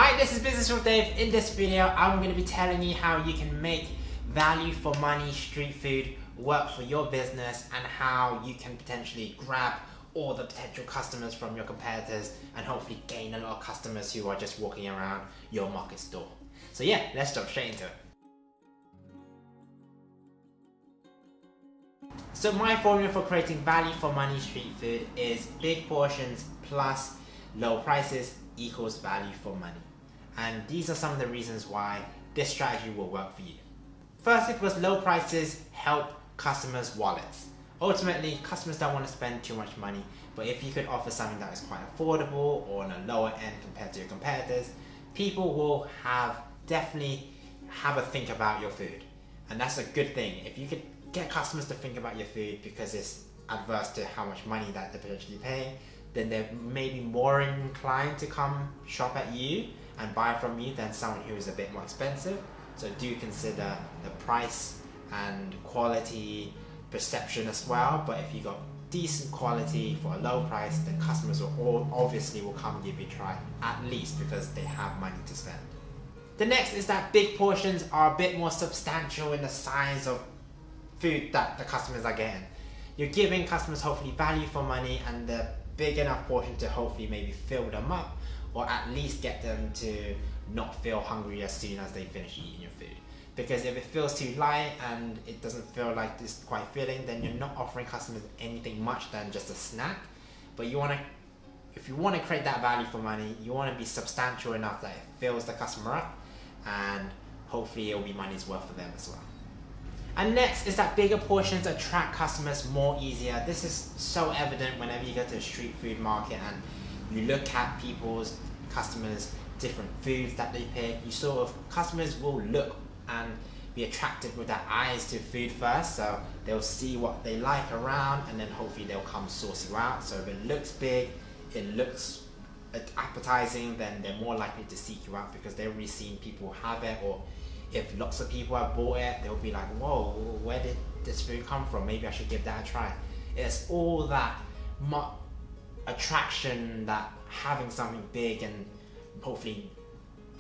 Hi, this is Business with Dave. In this video, I'm going to be telling you how you can make value for money street food work for your business and how you can potentially grab all the potential customers from your competitors and hopefully gain a lot of customers who are just walking around your market store. So yeah, let's jump straight into it. So my formula for creating value for money street food is big portions plus low prices equals value for money. And these are some of the reasons why this strategy will work for you. Firstly, because low prices help customers' wallets. Ultimately, customers don't want to spend too much money, but if you could offer something that is quite affordable or on a lower end compared to your competitors, people will definitely have a think about your food. And that's a good thing. If you could get customers to think about your food because it's adverse to how much money that they're potentially paying, then they're maybe more inclined to come shop at you and buy from you than someone who is a bit more expensive. So do consider the price and quality perception as well. But if you got decent quality for a low price, then customers will obviously come give you a try, at least because they have money to spend. The next is that big portions are a bit more substantial in the size of food that the customers are getting. You're giving customers hopefully value for money and the big enough portion to hopefully maybe fill them up or at least get them to not feel hungry as soon as they finish eating your food. Because if it feels too light and it doesn't feel like it's quite filling, then you're not offering customers anything much than just a snack. But if you want to create that value for money, you want to be substantial enough that it fills the customer up and hopefully it'll be money's worth for them as well. And next is that bigger portions attract customers more easier. This is so evident whenever you go to a street food market and you look at customers' different foods that they pick. Customers will look and be attracted with their eyes to food first. So they'll see what they like around and then hopefully they'll come source you out. So if it looks big, it looks appetizing, then they're more likely to seek you out because they've already seen people have it, or if lots of people have bought it, they'll be like, whoa, where did this food come from? Maybe I should give that a try. It's all that attraction that having something big and hopefully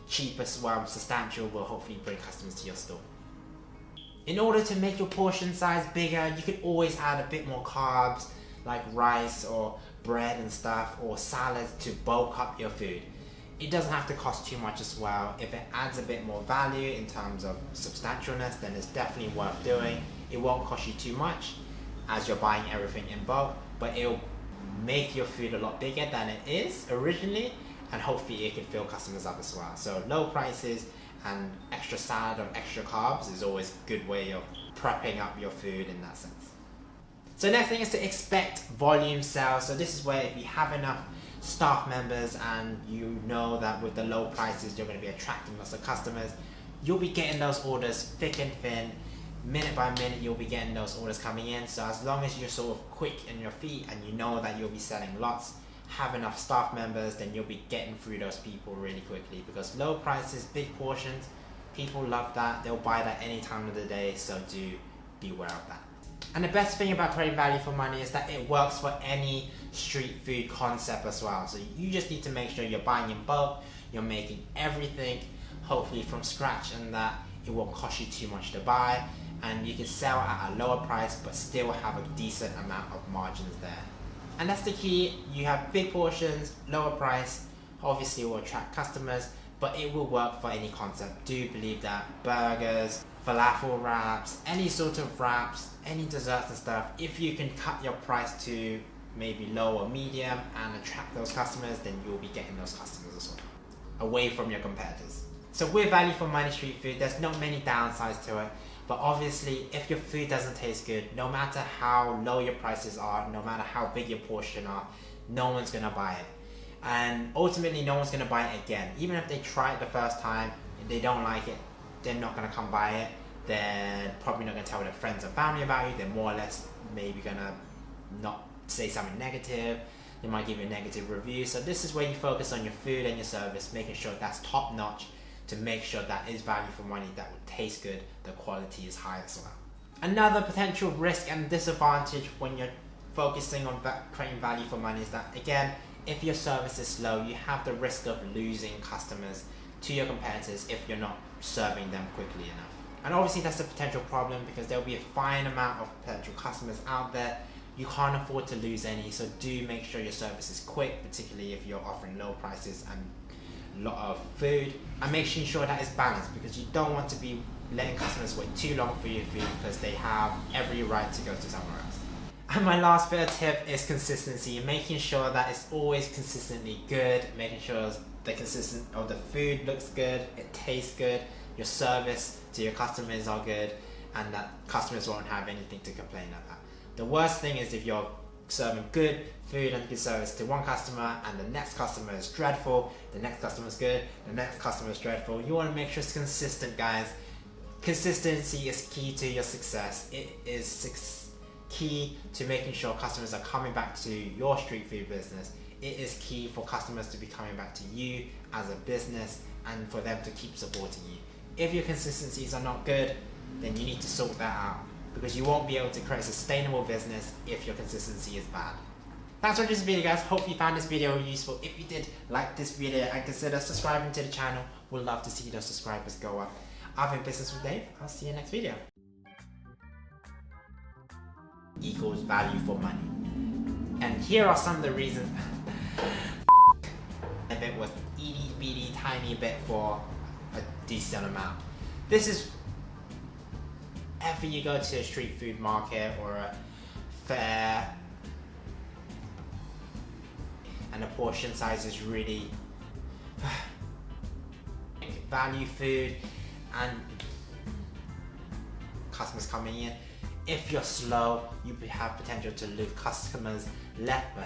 cheap as well, substantial, will hopefully bring customers to your store. In order to make your portion size bigger, you could always add a bit more carbs like rice or bread and stuff, or salads to bulk up your food. It doesn't have to cost too much as well. If it adds a bit more value in terms of substantialness, then it's definitely worth doing. It won't cost you too much as you're buying everything in bulk, but it'll make your food a lot bigger than it is originally, and hopefully it can fill customers up as well. So low prices and extra salad or extra carbs is always a good way of prepping up your food in that sense. So next thing is to expect volume sales. So this is where if you have enough staff members and you know that with the low prices you're going to be attracting lots of customers, you'll be getting those orders thick and thin. Minute by minute you'll be getting those orders coming in. So as long as you're sort of quick in your feet and you know that you'll be selling lots, have enough staff members, then you'll be getting through those people really quickly. Because low prices, big portions, people love that. They'll buy that any time of the day, so do beware of that. And the best thing about creating value for money is that it works for any street food concept as well. So you just need to make sure you're buying in bulk, you're making everything hopefully from scratch, and that it won't cost you too much to buy, and you can sell at a lower price but still have a decent amount of margins there. And that's the key. You have big portions, lower price, obviously it will attract customers, but it will work for any concept. Do believe that burgers, falafel wraps, any sort of wraps, any desserts and stuff, if you can cut your price to maybe low or medium and attract those customers, then you'll be getting those customers as well, away from your competitors. So with value for money street food, there's not many downsides to it, but obviously if your food doesn't taste good, no matter how low your prices are, no matter how big your portion are, no one's gonna buy it. And ultimately no one's gonna buy it again. Even if they try it the first time, if they don't like it, they're not gonna come buy it. They're probably not gonna tell their friends or family about you. They're more or less maybe gonna not say something negative. They might give you a negative review. So this is where you focus on your food and your service, making sure that's top notch, to make sure that is value for money, that would taste good, the quality is high as well. Another potential risk and disadvantage when you're focusing on creating value for money is that, again, if your service is slow, you have the risk of losing customers to your competitors if you're not serving them quickly enough. And obviously that's a potential problem because there'll be a fine amount of potential customers out there. You can't afford to lose any, so do make sure your service is quick, particularly if you're offering low prices and a lot of food. And make sure that it's balanced, because you don't want to be letting customers wait too long for your food because they have every right to go to somewhere else. And my last bit of tip is consistency, making sure that it's always consistently good, making sure the food looks good, it tastes good, your service to your customers are good, and that customers won't have anything to complain about. The worst thing is if you're serving good food and good service to one customer and the next customer is dreadful, the next customer is good, the next customer is dreadful. You want to make sure it's consistent, guys. Consistency is key to your success. It is key to making sure customers are coming back to your street food business. It is key for customers to be coming back to you as a business and for them to keep supporting you. If your consistencies are not good, then you need to sort that out, because you won't be able to create a sustainable business if your consistency is bad. That's all for this video, guys. Hope you found this video useful. If you did, like this video and consider subscribing to the channel. We'd love to see those subscribers go up. I've been Business with Dave. I'll see you next video. Equals value for money. And here are some of the reasons. If it was itty bitty tiny bit for a decent amount. This is if you go to a street food market or a fair and the portion size is really value food and customers coming in. If you're slow, you have potential to lose customers left.